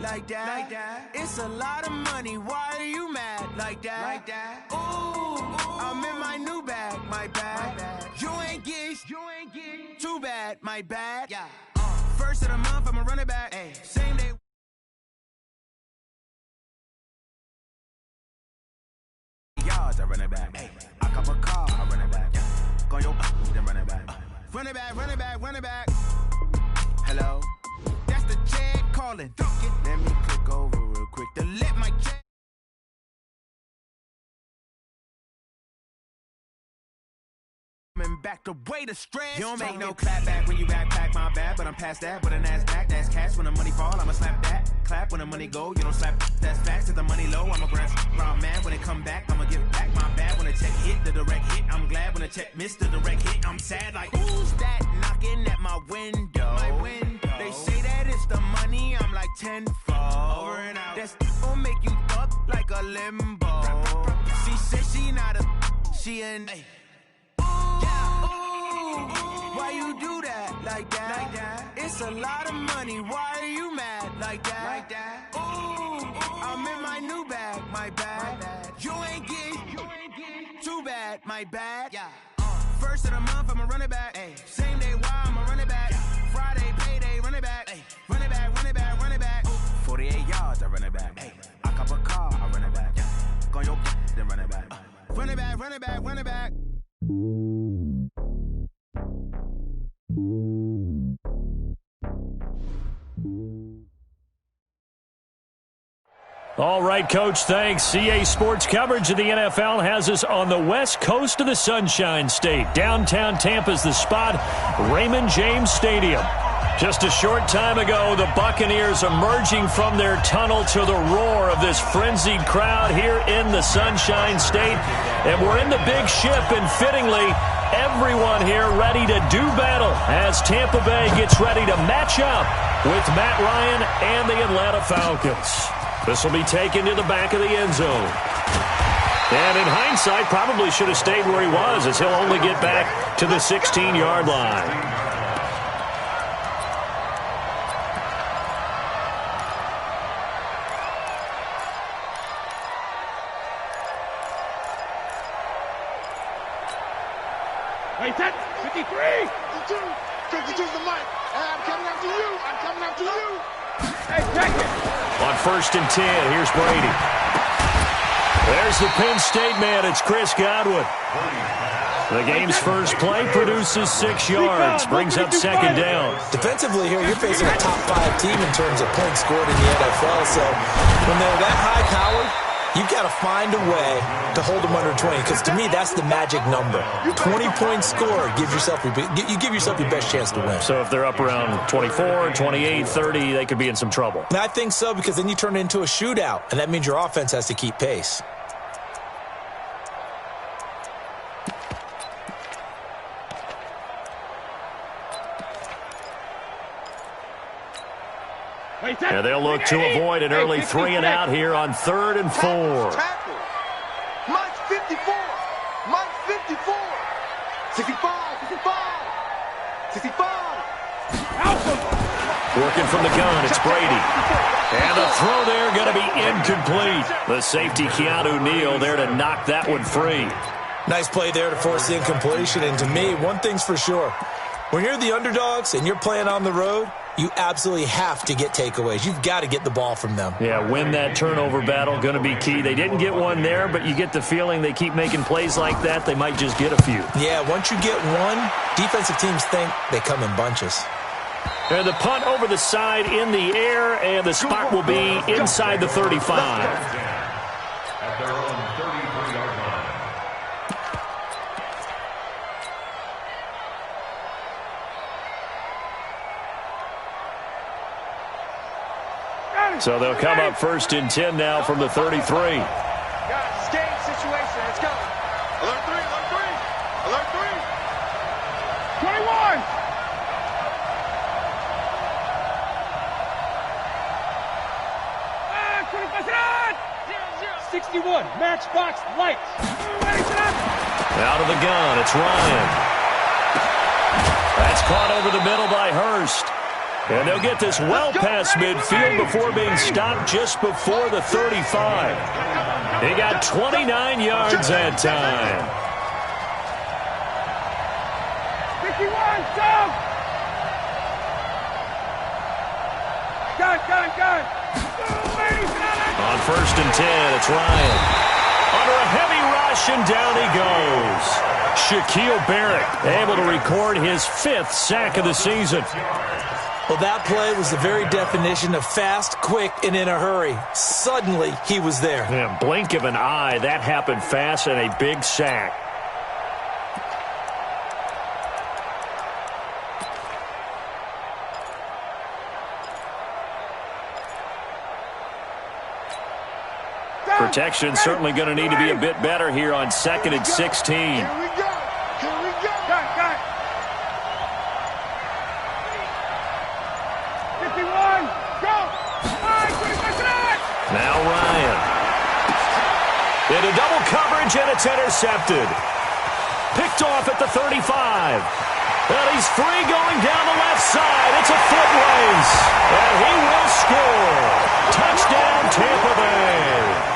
like that. It's a lot of money, why are you mad like that? Ooh, I'm in my new bag, my bad. You ain't get too bad, my bad. Yeah. First of the month, I'ma run it back. Ay. Same day. Yards, I run it back. Ay. I cop a car, I run it back. Yeah. Go on your then run it back. Run it back, run it back, run it back. Hello? That's the Chad calling. Let me click over real quick to let my Chad. Back the way to stress. You don't make no clap back when you backpack, my bad. But I'm past that with an ass back. That's cash. When the money fall, I'ma slap that. Clap when the money go, you don't slap. That's facts. If the money low, I'ma grab. Round man when it come back, I'ma give back my bad. When the check hit, the direct hit. I'm glad when the check missed the direct hit. I'm sad like who's that knocking at my window? They say that it's the money. I'm like tenfold. Over and out. That's gon' make you up like a limbo. She said she not a. She an. Why you do that like that? It's a lot of money. Why are you mad like that? Ooh, I'm in my new bag, my bad. You ain't get too bad, my bad. Yeah. First of the month, I'ma run it back. Ay. Same day, why I'ma run it back. Yeah. Friday, payday, run it back. Ay. Run it back, run it back, run it back. 48 yards, I run it back. Ay. I cop a car, I run it back. Yeah. Go on your then run it back. Run it back, run it back, run it back. All right, Coach, thanks. CA Sports coverage of the NFL has us on the west coast of the Sunshine State. Downtown Tampa's the spot, Raymond James Stadium. Just a short time ago, the Buccaneers emerging from their tunnel to the roar of this frenzied crowd here in the Sunshine State. And we're in the big ship, and fittingly, everyone here ready to do battle as Tampa Bay gets ready to match up with Matt Ryan and the Atlanta Falcons. This will be taken to the back of the end zone. And in hindsight, probably should have stayed where he was, as he'll only get back to the 16-yard line. Wait, that's 53! 52's the mic. I'm coming after you. I'm coming after you. Hey, check it. On 1st and 10, here's Brady. There's the Penn State man. It's Chris Godwin. The game's first play produces 6 yards, brings up 2nd down. Defensively here, you're facing a top 5 team in terms of points scored in the NFL. So when they're that high-powered, you've got to find a way to hold them under 20, because to me, that's the magic number. 20-point score, you give yourself your best chance to win. So if they're up around 24, 28, 30, they could be in some trouble. And I think so, because then you turn it into a shootout, and that means your offense has to keep pace. Yeah, they'll look to avoid an early 3 and out here on 3rd and 4. Tackle. Mike 54. Mike 54. 65. 65. Working from the gun, it's Brady. And the throw there going to be incomplete. The safety, Keanu Neal, there to knock that one free. Nice play there to force the incompletion. And to me, one thing's for sure. When you're the underdogs and you're playing on the road, you absolutely have to get takeaways. You've got to get the ball from them. Yeah, win that turnover battle, going to be key. They didn't get one there, but you get the feeling they keep making plays like that, they might just get a few. Yeah, once you get one, defensive teams think they come in bunches. And the punt over the side in the air, and the spot will be inside the 35. At their own 33-yard line. So they'll come up 1st and 10 now from the 33. Got a game situation. Let's go. Alert 3. Alert 3. Alert 3. 21. 61. Matchbox lights. Out of the gun, it's Ryan. That's caught over the middle by Hurst. And they'll get this well past midfield before being stopped just before the 35. He got 29 yards that time. 51, go! Gun. On 1st and 10, it's Ryan. Under a heavy rush, and down he goes. Shaquille Barrett able to record his 5th sack of the season. Well, that play was the very definition of fast, quick, and in a hurry. Suddenly, he was there. Yeah, blink of an eye, that happened fast, and a big sack. Protection certainly going to need to be a bit better here on 2nd and 16. Here we go. Gun. 51, go! Now Ryan. Into double coverage, and it's intercepted. Picked off at the 35. And he's free going down the left side. It's a foot race. And he will score. Touchdown, Tampa Bay.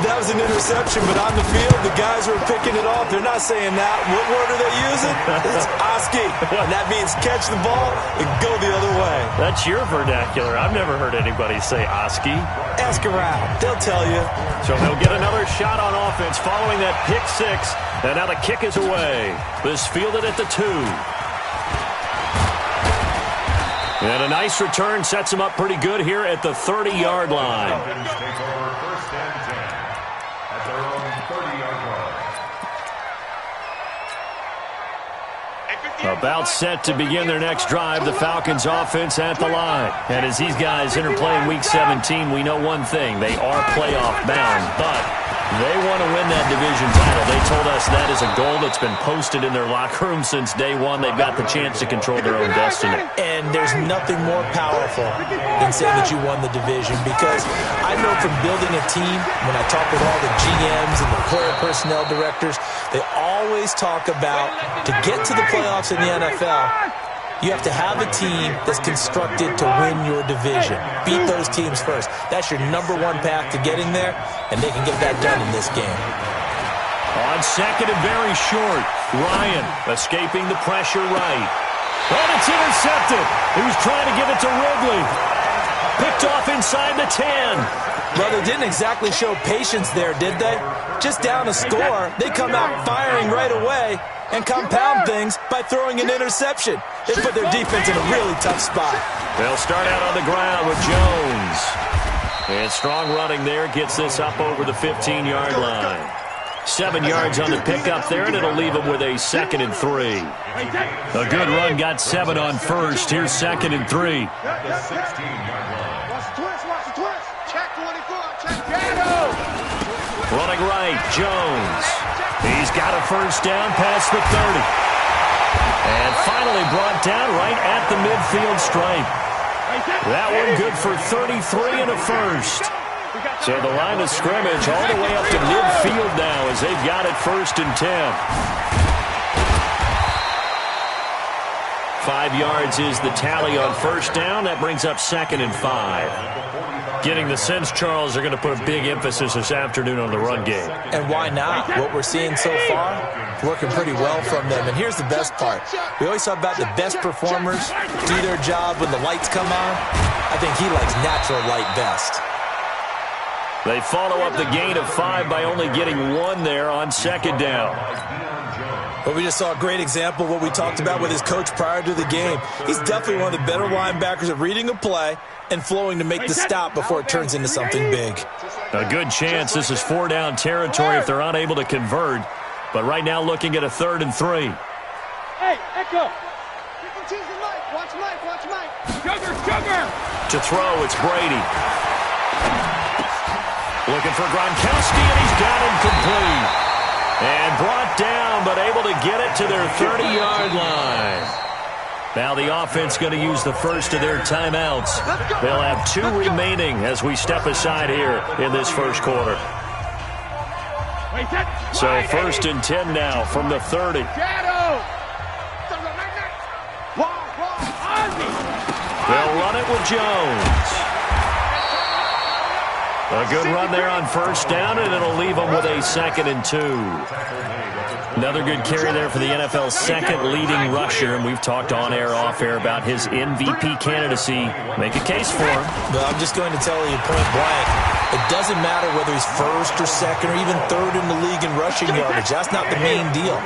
That was an interception, but on the field, the guys who are picking it off, they're not saying that. What word are they using? It's Oski. And that means catch the ball and go the other way. That's your vernacular. I've never heard anybody say Oski. Ask around. They'll tell you. So they'll get another shot on offense following that pick 6. And now the kick is away. This fielded at the 2. And a nice return sets him up pretty good here at the 30-yard line. About set to begin their next drive, the Falcons offense at the line. And as these guys enter playing Week 17, we know one thing. They are playoff bound, but they want to win that division title. They told us that is a goal that's been posted in their locker room since day one. They've got the chance to control their own destiny. And there's nothing more powerful than saying that you won the division, because I know from building a team, when I talk with all the GMs and the player personnel directors, they always talk about, to get to the playoffs in the NFL, you have to have a team that's constructed to win your division. Beat those teams first. That's your #1 path to getting there, and they can get that done in this game. On 2nd and very short, Ryan escaping the pressure right. And it's intercepted. He was trying to give it to Ridley. Picked off inside the 10. Well, they didn't exactly show patience there, did they? Just down a score, they come out firing right away and compound things by throwing an interception. They put their defense in a really tough spot. They'll start out on the ground with Jones. And strong running there gets this up over the 15-yard line. 7 yards on the pickup there, and it'll leave them with a 2nd and 3. A good run got 7 on first. Here's 2nd and 3. Watch the twist. Check 24. Check. Running right, Jones. He's got a first down past the 30. And finally brought down right at the midfield stripe. That one good for 33 and a first. So the line of scrimmage all the way up to midfield now as they've got it 1st and 10. 5 yards is the tally on first down. That brings up 2nd and 5. Getting the sense, Charles, they're going to put a big emphasis this afternoon on the run game. And why not? What we're seeing so far, working pretty well from them. And here's the best part. We always talk about the best performers do their job when the lights come on. I think he likes natural light best. They follow up the gain of 5 by only getting 1 there on 2nd down. But we just saw a great example of what we talked about with his coach prior to the game. He's definitely one of the better linebackers at reading a play and flowing to make the stop before it turns into something big. A good chance this is 4-down territory if they're unable to convert. But right now looking at a 3rd and 3. Hey, Echo. Watch Mike. Sugar. To throw, it's Brady. Looking for Gronkowski, and he's got him complete. And brought down, but able to get it to their 30-yard line. Now the offense going to use the first of their timeouts. They'll have 2 remaining as we step aside here in this first quarter. So 1st and 10 now from the 30. They'll run it with Jones. A good run there on first down, and it'll leave them with a 2nd and 2. Another good carry there for the NFL's second leading rusher, and we've talked on air, off air about his MVP candidacy. Make a case for him. Well, I'm just going to tell you point blank, it doesn't matter whether he's first or second or even third in the league in rushing yardage. That's not the main deal.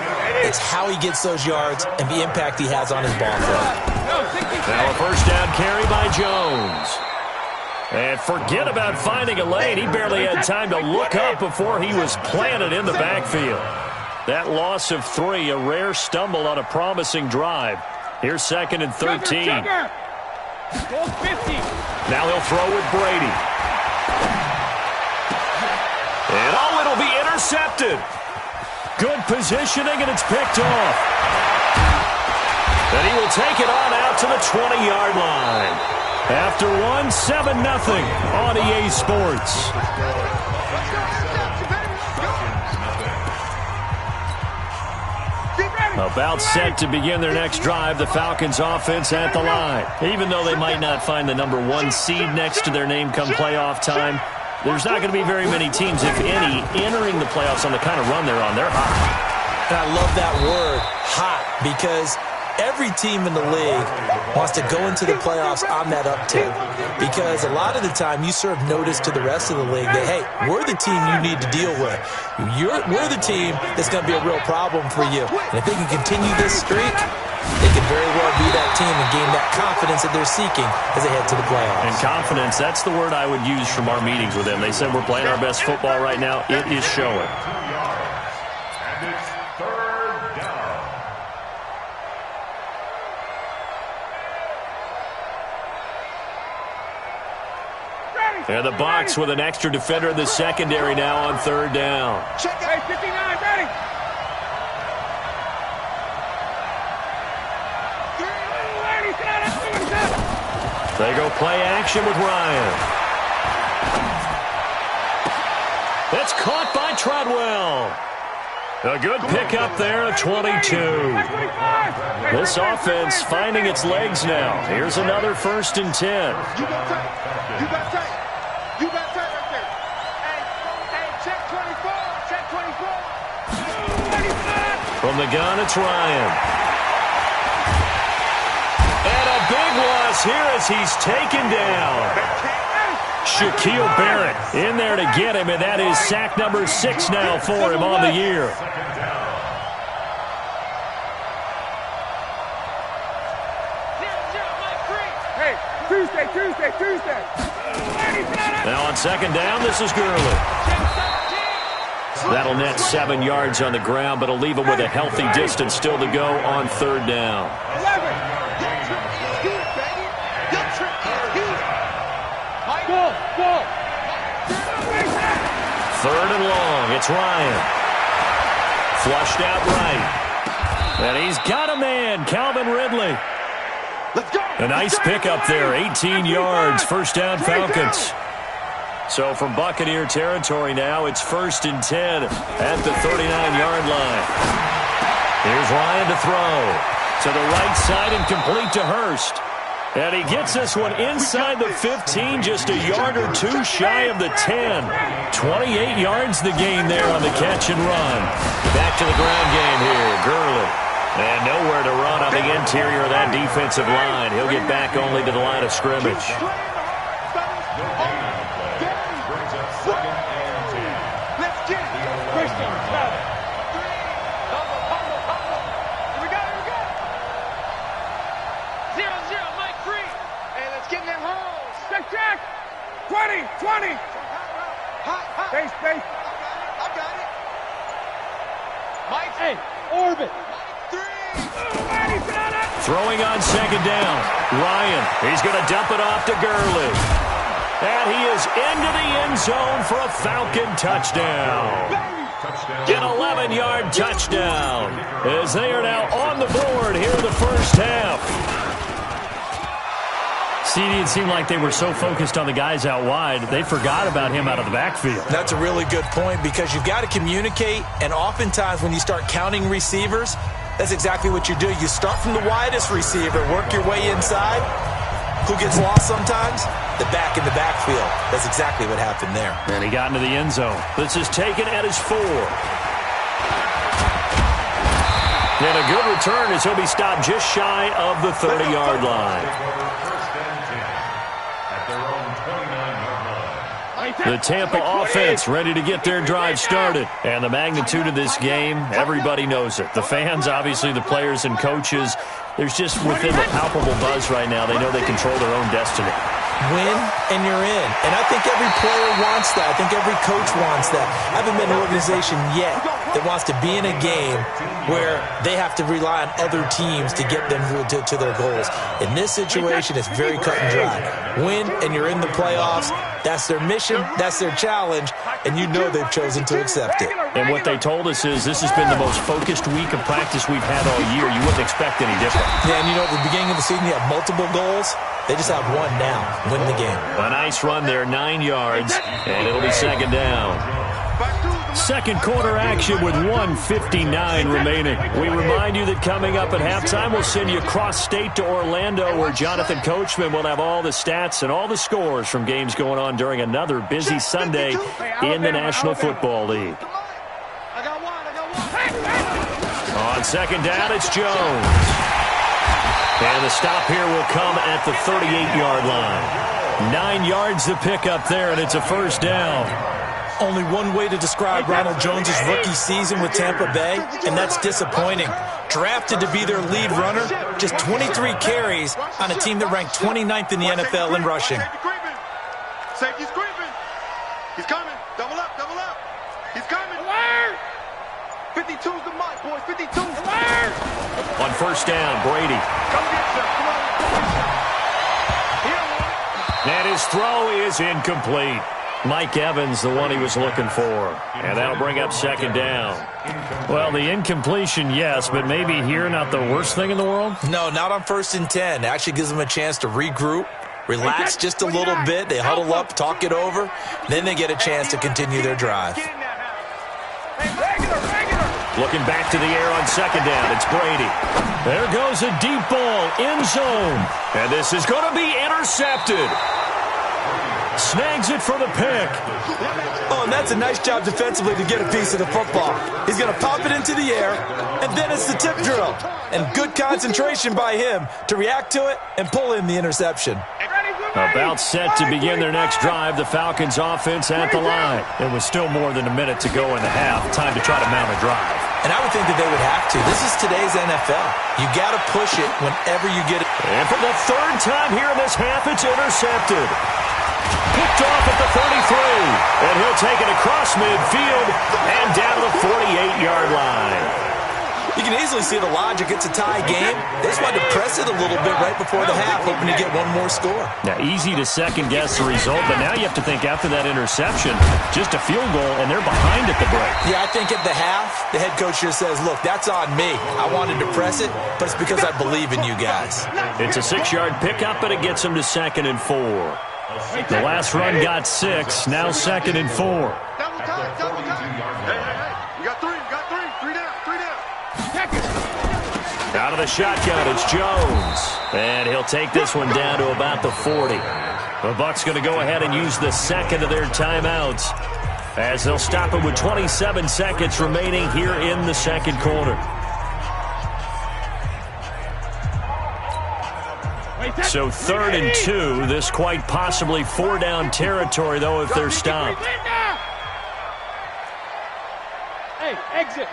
It's how he gets those yards and the impact he has on his ball flight. Now a first down carry by Jones. And forget about finding a lane. He barely had time to look up before he was planted in the backfield. That loss of 3, a rare stumble on a promising drive. Here's 2nd and 13. Now he'll throw with Brady. And it'll be intercepted. Good positioning, and it's picked off. And he will take it on out to the 20-yard line. After 7-0 on EA Sports. About set to begin their next drive, the Falcons offense at the line. Even though they might not find the number 1 seed next to their name come playoff time, there's not going to be very many teams, if any, entering the playoffs on the kind of run they're on. They're hot. And I love that word, hot, because every team in the league wants to go into the playoffs on that uptick, because a lot of the time you serve notice to the rest of the league that, hey, we're the team you need to deal with. We're the team that's going to be a real problem for you. And if they can continue this streak, they can very well be that team and gain that confidence that they're seeking as they head to the playoffs. And confidence, that's the word I would use from our meetings with them. They said we're playing our best football right now. It is showing. And the Bucs with an extra defender in the secondary now on 3rd down. Hey, 59, ready. They go play action with Ryan. It's caught by Treadwell. A good pickup there at 22. This offense finding its legs now. Here's another 1st and 10. You got tight. You got tight. You got tight right there. Hey, check 24. Check 24. From the gun, it's Ryan. And a big loss here as he's taken down. Shaquille Barrett in there to get him, and that is sack number 6 now for him on the year. Hey, Tuesday. Now on 2nd down, this is Gurley. That'll net 7 yards on the ground, but it'll leave him with a healthy distance still to go on 3rd down. 3rd and long. It's Ryan. Flushed out right. And he's got a man, Calvin Ridley. Let's go. A nice pickup there, 18 yards, 1st down Falcons. So from Buccaneer territory now, it's 1st and 10 at the 39-yard line. Here's Ryan to throw. To the right side and complete to Hurst. And he gets this one inside the 15, just a yard or 2 shy of the 10. 28 yards the gain there on the catch and run. Back to the ground game here, Gurley. And nowhere to run on the interior of that defensive line. He'll get back only to the line of scrimmage. Check. 20. Space. I got it. Mike. Hey, orbit. 3. Throwing on 2nd down. Ryan, he's going to dump it off to Gurley. And he is into the end zone for a Falcon touchdown. An 11-yard touchdown as they are now on the board here in the 1st half. It seemed like they were so focused on the guys out wide, they forgot about him out of the backfield. That's a really good point, because you've got to communicate, and oftentimes when you start counting receivers, That's exactly what you do. You start from the widest receiver, work your way inside. Who gets lost sometimes? The back in the backfield. That's exactly what happened there. And he got into the end zone. This is taken at his 4. And a good return as he'll be stopped just shy of the 30-yard line. The Tampa offense ready to get their drive started. And the magnitude of this game, everybody knows it. The fans, obviously the players and coaches, there's just within the palpable buzz right now. They know they control their own destiny. Win, and you're in. And I think every player wants that. I think every coach wants that. I haven't been an organization yet that wants to be in a game where they have to rely on other teams to get them to their goals. In this situation, it's very cut and dry. Win, and you're in the playoffs. That's their mission. That's their challenge. And you know they've chosen to accept it. And what they told us is this has been the most focused week of practice we've had all year. You wouldn't expect any different. Yeah, and you know, at the beginning of the season, you have multiple goals. They just have one now. Win the game. A nice run there, 9 yards, and it'll be second down. Second quarter action with 1:59 remaining. We remind you that coming up at halftime, we'll send you cross-state to Orlando, where Jonathan Coachman will have all the stats and all the scores from games going on during another busy Sunday in the National Football League. On second down, it's Jones. And the stop here will come at the 38-yard line. 9 yards to pick up there, and it's a first down. Only one way to describe Ronald Jones' rookie season with Tampa Bay, and that's disappointing. Drafted to be their lead runner, just 23 carries on a team that ranked 29th in the NFL in rushing. Safety's creeping. He's coming. Double up, double up. He's coming. 52's the mark, boys. 52's On first down, Brady. Come get some. Come on. And his throw is incomplete. Mike Evans, the one he was looking for. And that'll bring up second down. Well, the incompletion, yes, but maybe here not the worst thing in the world? No, not on 1st and 10. It actually gives them a chance to regroup, relax just a little bit. They huddle up, talk it over. Then they get a chance to continue their drive. Looking back to the air on second down, it's Brady. There goes a deep ball, end zone. And this is going to be intercepted. Snags it for the pick. Oh, and that's a nice job defensively to get a piece of the football. He's going to pop it into the air, and then it's the tip drill. And good concentration by him to react to it and pull in the interception. About set to begin their next drive, the Falcons offense at the line. There was still more than a minute to go in the half. Time to try to mount a drive. And I would think that they would have to. This is today's NFL. You got to push it whenever you get it. And for the third time here in this half, it's intercepted. Picked off at the 33. And he'll take it across midfield and down to the 48-yard line. You can easily see the logic. It's a tie game. They just wanted to press it a little bit right before the half, hoping to get one more score. Now, easy to second-guess the result, but now you have to think after that interception, just a field goal, and they're behind at the break. Yeah, I think at the half, the head coach just says, look, that's on me. I wanted to press it, but it's because I believe in you guys. It's a 6-yard pickup, but it gets them to 2nd and 4. The last run got 6, now 2nd and 4. Double time, double time. Hey. You got three down. Out of the shotgun, it's Jones. And he'll take this one down to about the 40. The Bucs going to go ahead and use the second of their timeouts as they'll stop it with 27 seconds remaining here in the second quarter. So 3rd and 2, this quite possibly 4-down territory, though, if they're stopped. Hey, exit.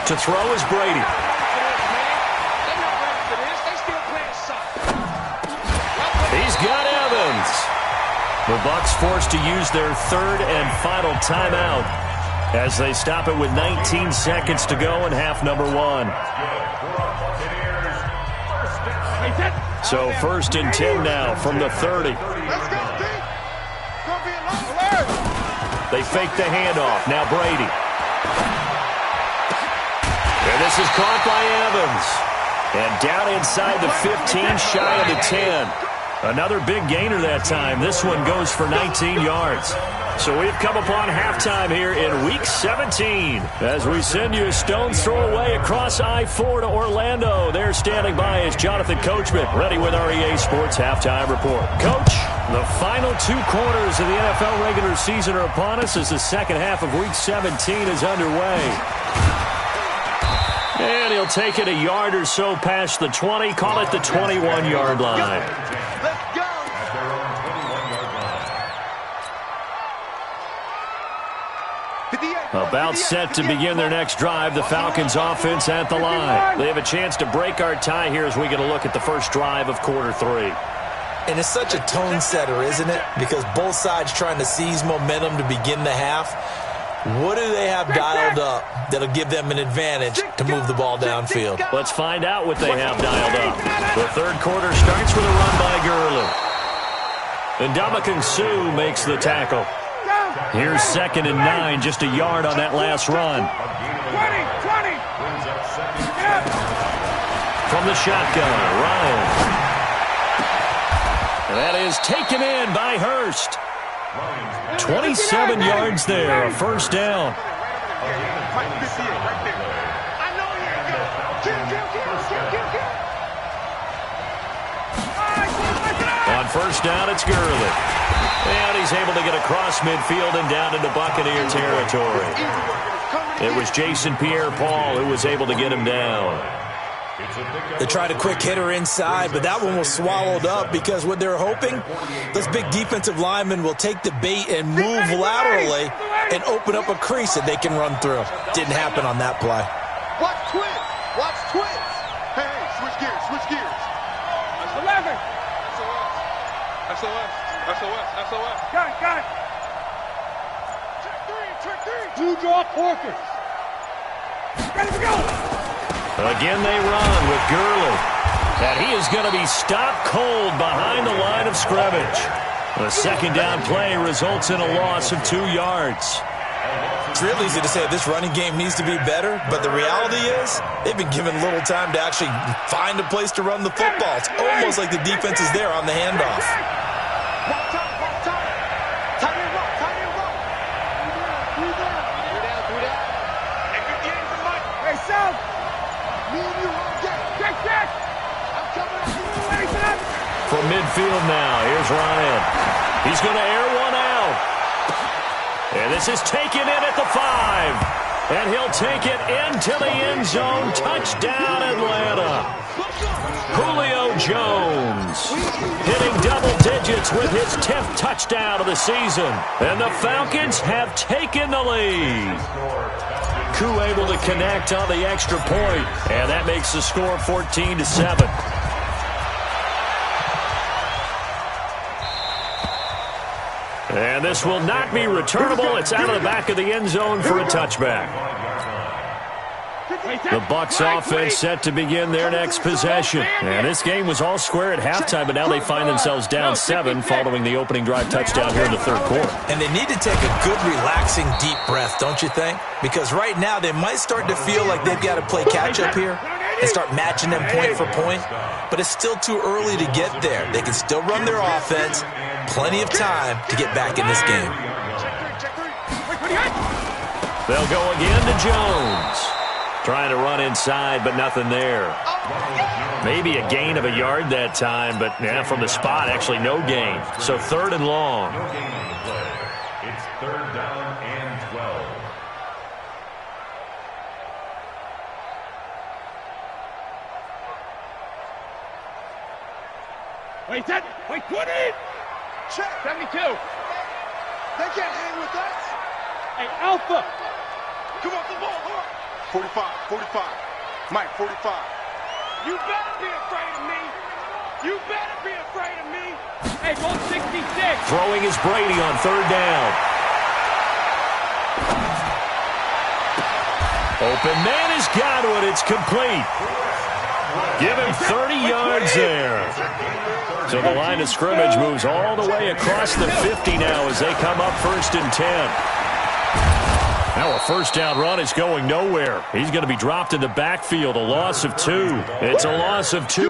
To throw is Brady. He's got Evans. The Bucs forced to use their 3rd and final timeout as they stop it with 19 seconds to go in half number 1. So 1st and 10 now from the 30. They fake the handoff. Now Brady. And this is caught by Evans. And down inside the 15, shy of the 10. Another big gainer that time. This one goes for 19 yards. So we've come upon halftime here in Week 17 as we send you a stone's throw away across I-4 to Orlando. There standing by is Jonathan Coachman, ready with our EA Sports Halftime Report. Coach, the final 2 quarters of the NFL regular season are upon us as the second half of Week 17 is underway. And he'll take it a yard or so past the 20, call it the 21-yard line. Let's go. About set to begin their next drive, the Falcons offense at the line. They have a chance to break our tie here as we get a look at the first drive of quarter 3. And it's such a tone setter, isn't it? Because both sides trying to seize momentum to begin the half. What do they have dialed up that'll give them an advantage to move the ball downfield? Let's find out what they have dialed up. The third quarter starts with a run by Gurley. And Ndamukong Suh makes the tackle. Here's 2nd and 9, just a yard on that last run. 20. From the shotgun, Ryan. And that is taken in by Hurst. 27 yards there, a first down. On first down, it's Gurley. And he's able to get across midfield and down into Buccaneer territory. It was Jason Pierre-Paul who was able to get him down. They tried a quick hitter inside, but that one was swallowed up because what they're hoping, those big defensive linemen will take the bait and move laterally and open up a crease that they can run through. Didn't happen on that play. Watch twins. Watch twins. Hey, switch gears. Switch gears. That's 11. SOS. SOS. SOS. Got it. Check 3. Two draw Porkers. Ready to go. Again they run with Gurley. And he is going to be stopped cold behind the line of scrimmage. The second down play results in a loss of 2 yards. It's real easy to say this running game needs to be better, but the reality is they've been given little time to actually find a place to run the football. It's almost like the defense is there on the handoff. Walk time. Tight end rock. Three down. Hey, 58 is the mic. Hey, Sam. Me and you on deck. Check. I'm coming up. From midfield now, here's Ryan. He's going to air one out. And this is taken in at the 5. And he'll take it into the end zone. Touchdown, Atlanta. Julio Jones hitting double digits with his 10th touchdown of the season. And the Falcons have taken the lead. Koo able to connect on the extra point. And that makes the score 14-7. And this will not be returnable. It's out of the back of the end zone for a touchback. The Bucs offense set to begin their next possession. And this game was all square at halftime, but now they find themselves down 7 following the opening drive touchdown here in the third quarter. And they need to take a good, relaxing, deep breath, don't you think? Because right now they might start to feel like they've got to play catch-up here and start matching them point for point. But it's still too early to get there. They can still run their offense. Plenty of time to get back in this game. They'll go again to Jones. Trying to run inside, but nothing there. Maybe a gain of a yard that time, but yeah, from the spot, actually no gain. So 3rd and long. No gain on the play. It's 3rd down and 12. Wait, 20. Check. 72. They can't hang with us. Hey, Alpha. Come on, the ball. 45. Mike, 45. You better be afraid of me. Hey, go 66. Throwing is Brady on 3rd down. Open man is Godwin. It's complete. Give him 30 yards there. So the line of scrimmage moves all the way across the 50 now as they come up 1st and 10. Now a first down run is going nowhere. He's going to be dropped in the backfield. A loss of 2. It's a loss of 2.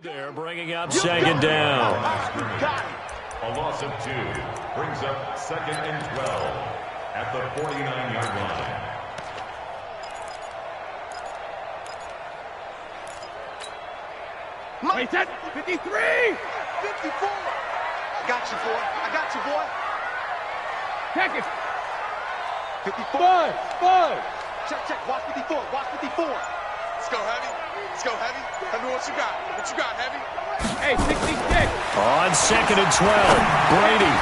There, bringing up second down. A loss of 2 brings up 2nd and 12 at the 49-yard line. Wait, that's 53! 54! I got you, boy. I got you, boy. Check it. 54. Five. Check. Watch 54. Watch 54. Let's go, Heavy. Let's go, Heavy. Tell me what you got. What you got, Heavy? Hey, 66. On 2nd and 12, Brady.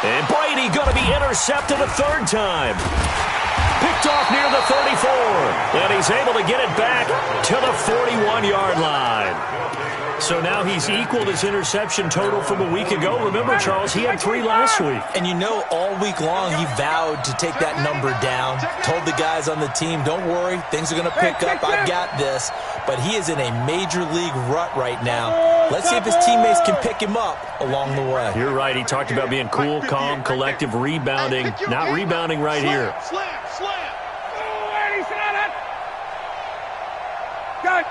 And Brady going to be intercepted a third time. Picked off near the 34. And he's able to get it back to the 41-yard line. So now he's equaled his interception total from a week ago. Remember, Charles, he had 3 last week. And you know, all week long he vowed to take that number down. Told the guys on the team, don't worry, things are going to pick up. I've got this. But he is in a major league rut right now. Let's see if his teammates can pick him up along the way. You're right. He talked about being cool, calm, collective, rebounding. Not rebounding right here. Slam. Oh, Eddie, shot it. Gun.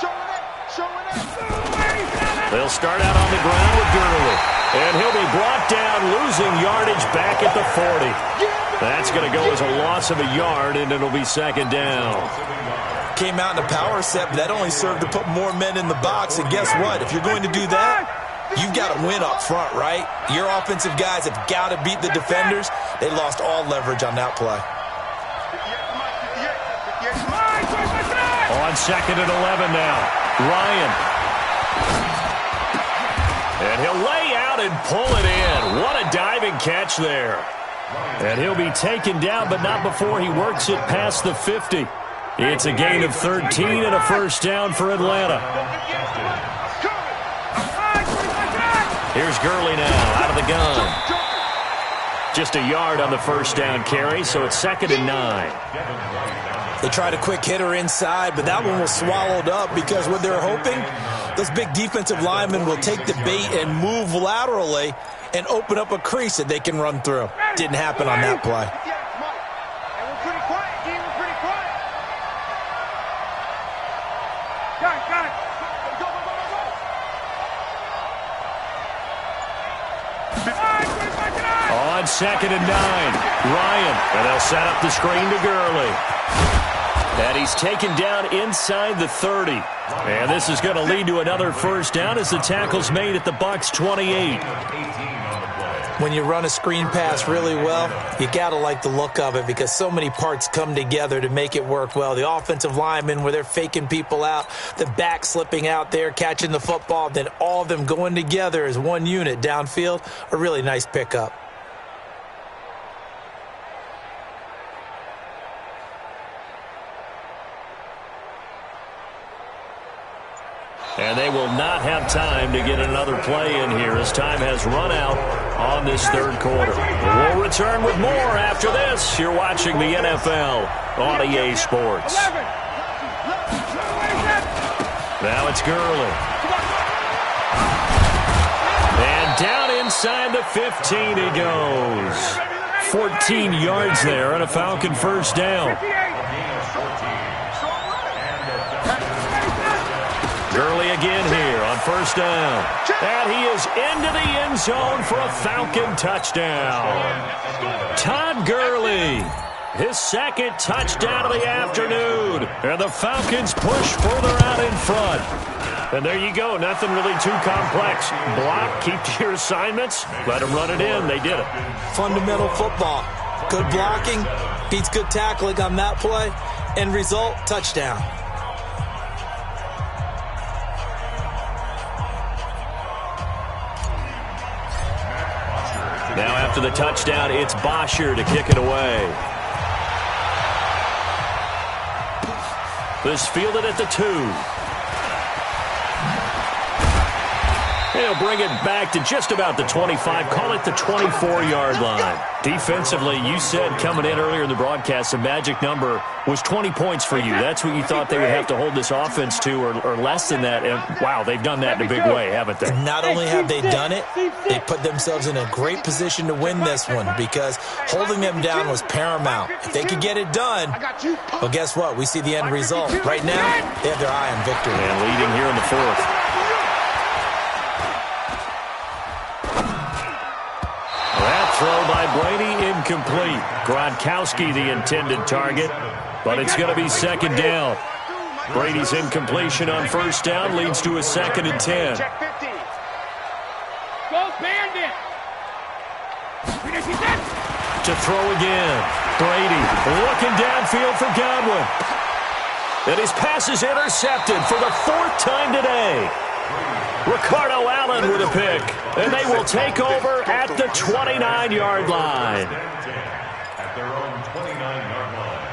Showing it. They'll start out on the ground with Gurley. And he'll be brought down, losing yardage back at the 40. That's going to go as a loss of a yard, and it'll be second down. Came out in a power set, but that only served to put more men in the box. And guess what? If you're going to do that, you've got to win up front, right? Your offensive guys have got to beat the defenders. They lost all leverage on that play. On 2nd and 11 now, Ryan. And he'll lay out and pull it in. What a diving catch there. And he'll be taken down, but not before he works it past the 50. It's a gain of 13 and a first down for Atlanta. Here's Gurley now out of the gun. Just a yard on the first down carry, so it's 2nd and 9. They tried a quick hitter inside, but that one was swallowed up because what they're hoping, those big defensive linemen will take the bait and move laterally and open up a crease that they can run through. Didn't happen on that play. On 2nd and 9, Ryan, and they'll set up the screen to Gurley. And he's taken down inside the 30. And this is going to lead to another first down as the tackle's made at the Bucs 28. When you run a screen pass really well, you got to like the look of it because so many parts come together to make it work well. The offensive linemen, where they're faking people out, the back slipping out there, catching the football, then all of them going together as one unit downfield, a really nice pickup. And they will not have time to get another play in here as time has run out on this third quarter. We'll return with more after this. You're watching the NFL on EA Sports. Now it's Gurley. And down inside the 15 he goes. 14 yards there and a Falcon first down. Gurley again here on first down. And he is into the end zone for a Falcon touchdown. Todd Gurley, his second touchdown of the afternoon. And the Falcons push further out in front. And there you go. Nothing really too complex. Block, keep to your assignments, let them run it in. They did it. Fundamental football. Good blocking, beats good tackling on that play. End result, touchdown. Now after the touchdown, it's Bosher to kick it away. This fielded at the 2. He'll bring it back to just about the 25. Call it the 24-yard line. Defensively, you said coming in earlier in the broadcast, the magic number was 20 points for you. That's what you thought they would have to hold this offense to, or less than that. And, wow, they've done that in a big way, haven't they? Not only have they done it, they put themselves in a great position to win this one because holding them down was paramount. If they could get it done, well, guess what? We see the end result. Right now, they have their eye on victory. And leading here in the fourth. That throw by Brady incomplete. Gronkowski the intended target, but it's going to be second down. Brady's incompletion on first down leads to a 2nd and 10. Go Bandit! To throw again. Brady looking downfield for Godwin. And his pass is intercepted for the 4th time today. Ricardo Allen with a pick. And they will take over at the 29-yard line. At their own 29-yard line.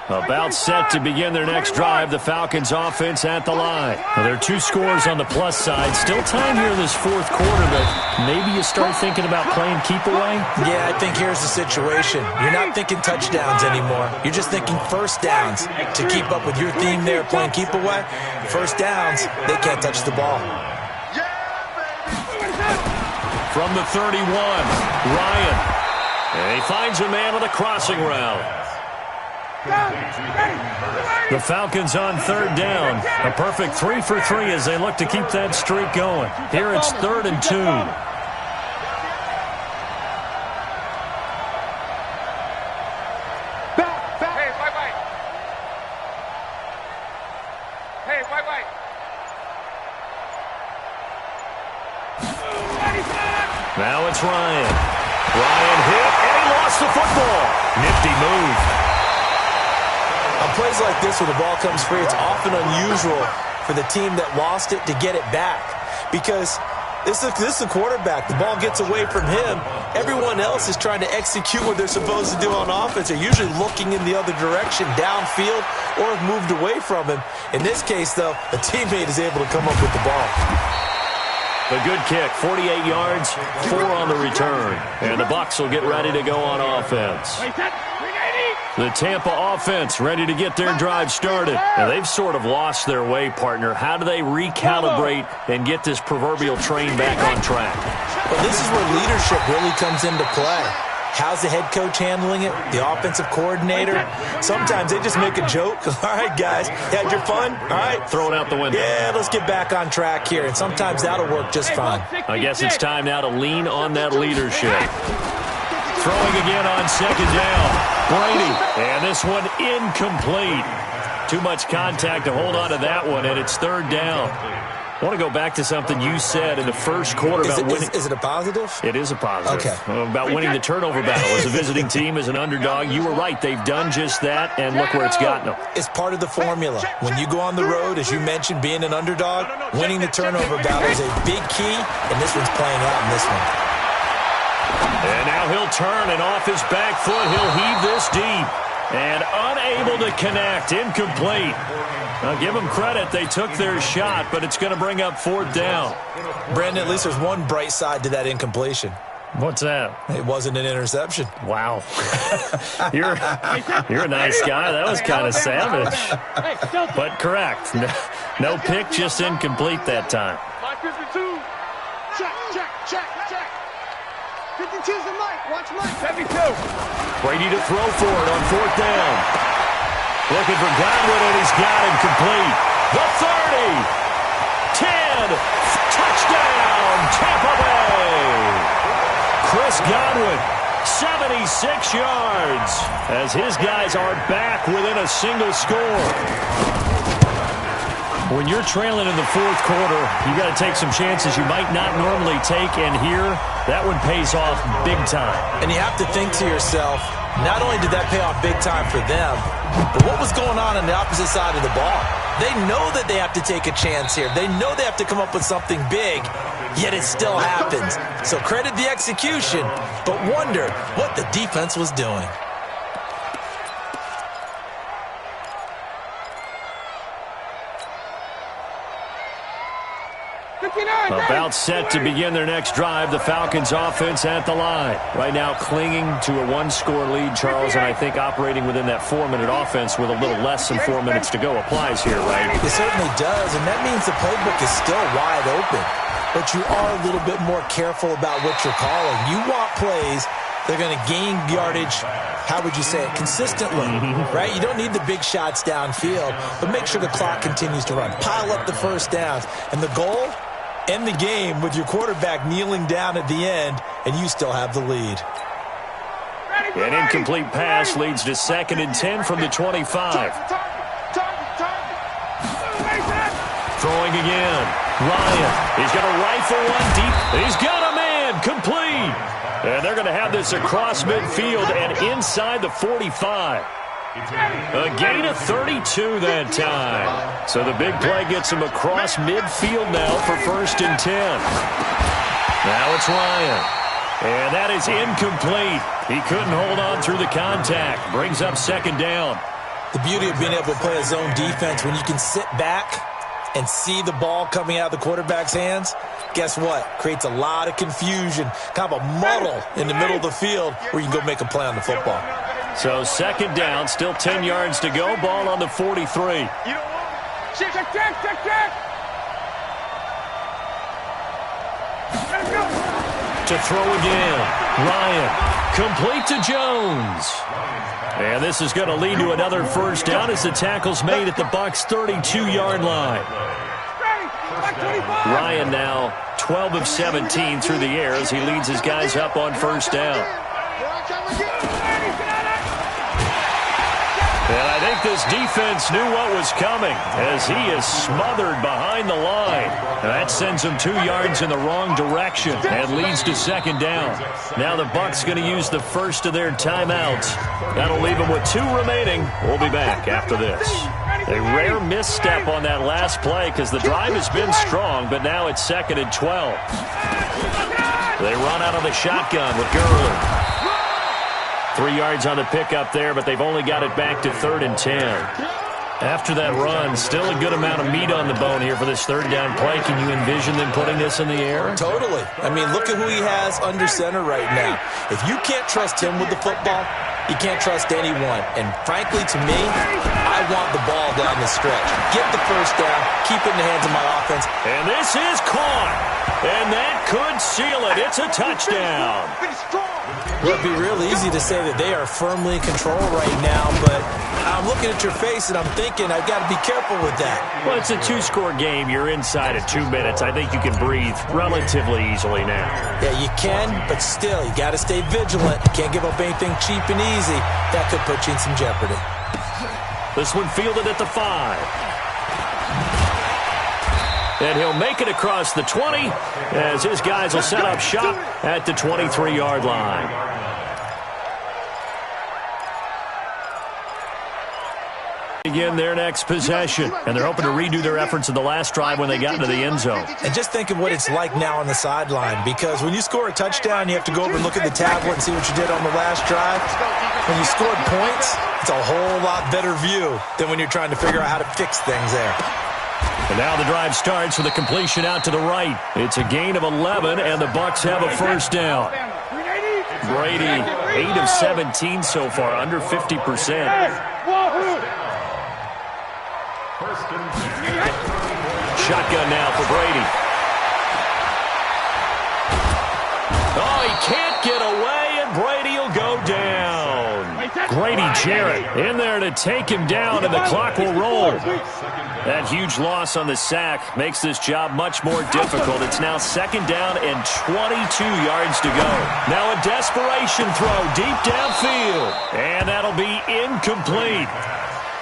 About set to begin their next drive, the Falcons offense at the line. Well, there are 2 scores on the plus side. Still time here in this 4th quarter, but maybe you start thinking about playing keep away? Yeah, I think here's the situation. You're not thinking touchdowns anymore. You're just thinking first downs. To keep up with your theme there, playing keep away, first downs, they can't touch the ball. From the 31, Ryan. And he finds a man on the crossing route. The Falcons on 3rd down. A perfect 3 for 3 as they look to keep that streak going. Here it's 3rd and 2. Hey, wait. Now it's Ryan. Ryan hit, and he lost the football. Nifty move. On plays like this where the ball comes free, it's often unusual for the team that lost it to get it back because this is the quarterback. The ball gets away from him. Everyone else is trying to execute what they're supposed to do on offense. They're usually looking in the other direction, downfield, or have moved away from him. In this case, though, a teammate is able to come up with the ball. A good kick, 48 yards, 4 on the return. And the Bucs will get ready to go on offense. The Tampa offense ready to get their drive started. Now, they've sort of lost their way, partner. How do they recalibrate and get this proverbial train back on track? Well, this is where leadership really comes into play. How's the head coach handling it? The offensive coordinator? Sometimes they just make a joke. All right, guys, had your fun? All right. Throw it out the window. Yeah, let's get back on track here. And sometimes that'll work just fine. I guess it's time now to lean on that leadership. Throwing again on 2nd down. Brady, and this one incomplete. Too much contact to hold on to that one, and it's 3rd down. I want to go back to something you said in the first quarter about winning. Is it a positive? It is a positive. Okay. About winning the turnover battle as a visiting team, as an underdog. You were right. They've done just that, and look where it's gotten them. It's part of the formula. When you go on the road, as you mentioned, being an underdog, winning the turnover battle is a big key, and this one's playing out in this one. And now he'll turn, and off his back foot, he'll heave this deep. And unable to connect, incomplete. Now, give them credit. They took their shot, but it's going to bring up 4th down. Brandon, at least there's one bright side to that incompletion. What's that? It wasn't an interception. Wow. You're a nice guy. That was kind of savage. But correct. No pick, just incomplete that time. 52. Check. 52's the mic. Watch Mike. 72. Brady to throw for it on 4th down. Looking for Godwin, and he's got him complete. The 30. 10. Touchdown, Tampa Bay. Chris Godwin, 76 yards, as his guys are back within a single score. When you're trailing in the 4th quarter, you got to take some chances you might not normally take, and here, that one pays off big time. And you have to think to yourself, not only did that pay off big time for them, but what was going on the opposite side of the ball? They know that they have to take a chance here. They know they have to come up with something big. yet it still happens. So credit the execution, but wonder what the defense was doing. About set to begin their next drive, the Falcons offense at the line. Right now clinging to a one-score lead, Charles, and I think operating within that 4-minute offense with a little less than 4 minutes to go applies here, right? It certainly does, and that means the playbook is still wide open. But you are a little bit more careful about what you're calling. You want plays that are going to gain yardage, how would you say it, consistently, right? You don't need the big shots downfield, but make sure the clock continues to run. Pile up the first downs, and the goal, end the game with your quarterback kneeling down at the end, and you still have the lead. An incomplete pass leads to 2nd and 10 from the 25. Throwing again. Ryan, he's going to rifle one deep. He's got a man, complete. And they're going to have this across midfield and inside the 45. A gain of 32 that time. So the big play gets him across midfield now for 1st and 10. Now it's Ryan. And that is incomplete. He couldn't hold on through the contact. Brings up 2nd down. The beauty of being able to play a zone defense when you can sit back and see the ball coming out of the quarterback's hands, guess what? Creates a lot of confusion, kind of a muddle in the middle of the field where you can go make a play on the football. So 2nd down, still 10 yards to go. Ball on the 43. To throw again. Ryan, complete to Jones. And this is going to lead to another 1st down as the tackle's made at the Bucs' 32-yard line. Ryan now 12 of 17 through the air as he leads his guys up on 1st down. And I think this defense knew what was coming as he is smothered behind the line. And that sends him 2 yards in the wrong direction and leads to 2nd down. Now the Bucs going to use the first of their timeouts. That'll leave them with 2 remaining. We'll be back after this. A rare misstep on that last play because the drive has been strong, but now it's 2nd and 12. They run out of the shotgun with Gurley. 3 yards on the pickup there, but they've only got it back to 3rd and 10. After that run, still a good amount of meat on the bone here for this 3rd down play. Can you envision them putting this in the air? Totally. I mean, look at who he has under center right now. If you can't trust him with the football, you can't trust anyone. And frankly, to me, I want the ball down the stretch. Get the 1st down, keep it in the hands of my offense. And this is caught. And that could seal it. It's a touchdown. Well, it'd be real easy to say that they are firmly in control right now, but I'm looking at your face and I'm thinking I've got to be careful with that. Well, it's a 2-score game. You're inside of 2 minutes. I think you can breathe relatively easily now. Yeah, you can, but still, you got to stay vigilant. You can't give up anything cheap and easy. That could put you in some jeopardy. This one fielded at the 5. And he'll make it across the 20 as his guys will set up shop at the 23-yard line. Again, their next possession, and they're hoping to redo their efforts in the last drive when they got into the end zone. And just think of what it's like now on the sideline, because when you score a touchdown, you have to go over and look at the tablet and see what you did on the last drive. When you scored points, it's a whole lot better view than when you're trying to figure out how to fix things there. And now the drive starts with a completion out to the right. It's a gain of 11, and the Bucs have a 1st down. Brady, 8 of 17 so far, under 50%. Shotgun now for Brady. Oh, he can't get away, and Brady will go down. Grady Jarrett in there to take him down, and the clock will roll. That huge loss on the sack makes this job much more difficult. It's now 2nd down and 22 yards to go. Now a desperation throw deep downfield, and that'll be incomplete.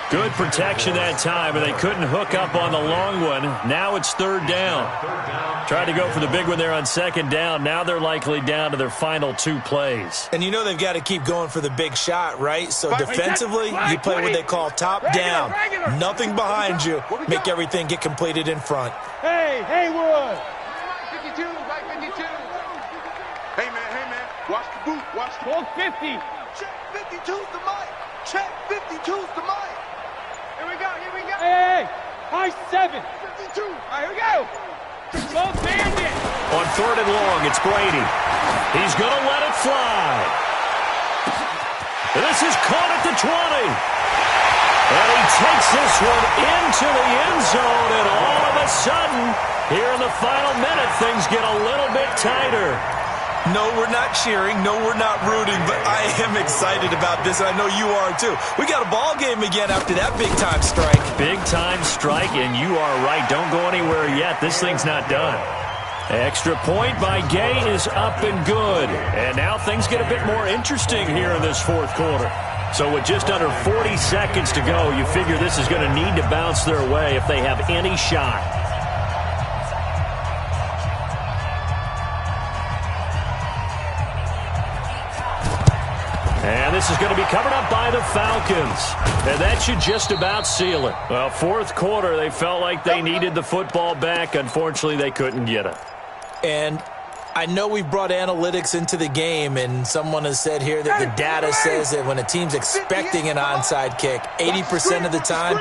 Good protection that time, and they couldn't hook up on the long one. Now it's 3rd down. Tried to go for the big one there on 2nd down. Now they're likely down to their final 2 plays. And you know they've got to keep going for the big shot, right? So defensively, you play what they call top down. Nothing behind you. Make everything get completed in front. Hey, Haywood! 52. Hold 50. Check 52's the mic. Check 52's the mic. Here we go. Hey. High 7. 52. All right, here we go. Both bandit. On 3rd and long, it's Brady. He's going to let it fly. This is caught at the 20. And he takes this one into the end zone, and all of a sudden, here in the final minute, things get a little bit tighter. No, we're not cheering. No, we're not rooting, but I am excited about this, and I know you are too. We got a ball game again after that big-time strike. Big-time strike, and you are right. Don't go anywhere yet. This thing's not done. Extra point by Gay is up and good. And now things get a bit more interesting here in this 4th quarter. So with just under 40 seconds to go, you figure this is going to need to bounce their way if they have any shot. And this is going to be covered up by the Falcons. And that should just about seal it. Well, 4th quarter, they felt like they needed the football back. Unfortunately, they couldn't get it. And I know we've brought analytics into the game, and someone has said here that the data says that when a team's expecting an onside kick, 80% of the time,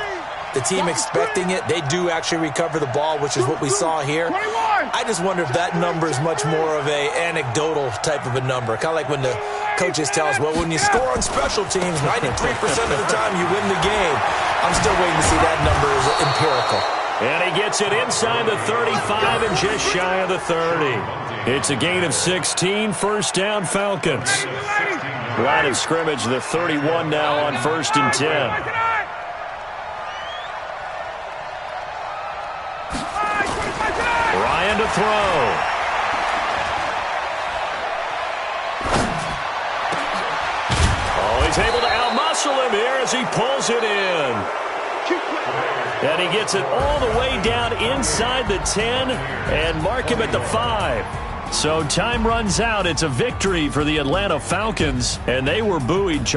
the team expecting it, they do actually recover the ball, which is what we saw here. I just wonder if that number is much more of a anecdotal type of a number. Kind of like when the coaches tell us, well, when you score on special teams, 93% of the time you win the game. I'm still waiting to see that number is empirical. And he gets it inside the 35 and just shy of the 30. It's a gain of 16, 1st down Falcons. Line of scrimmage, the 31 now on 1st and 10. Ryan to throw. Oh, he's able to outmuscle him here as he pulls it in. And he gets it all the way down inside the 10 and mark him at the 5. So time runs out. It's a victory for the Atlanta Falcons, and they were buoyed.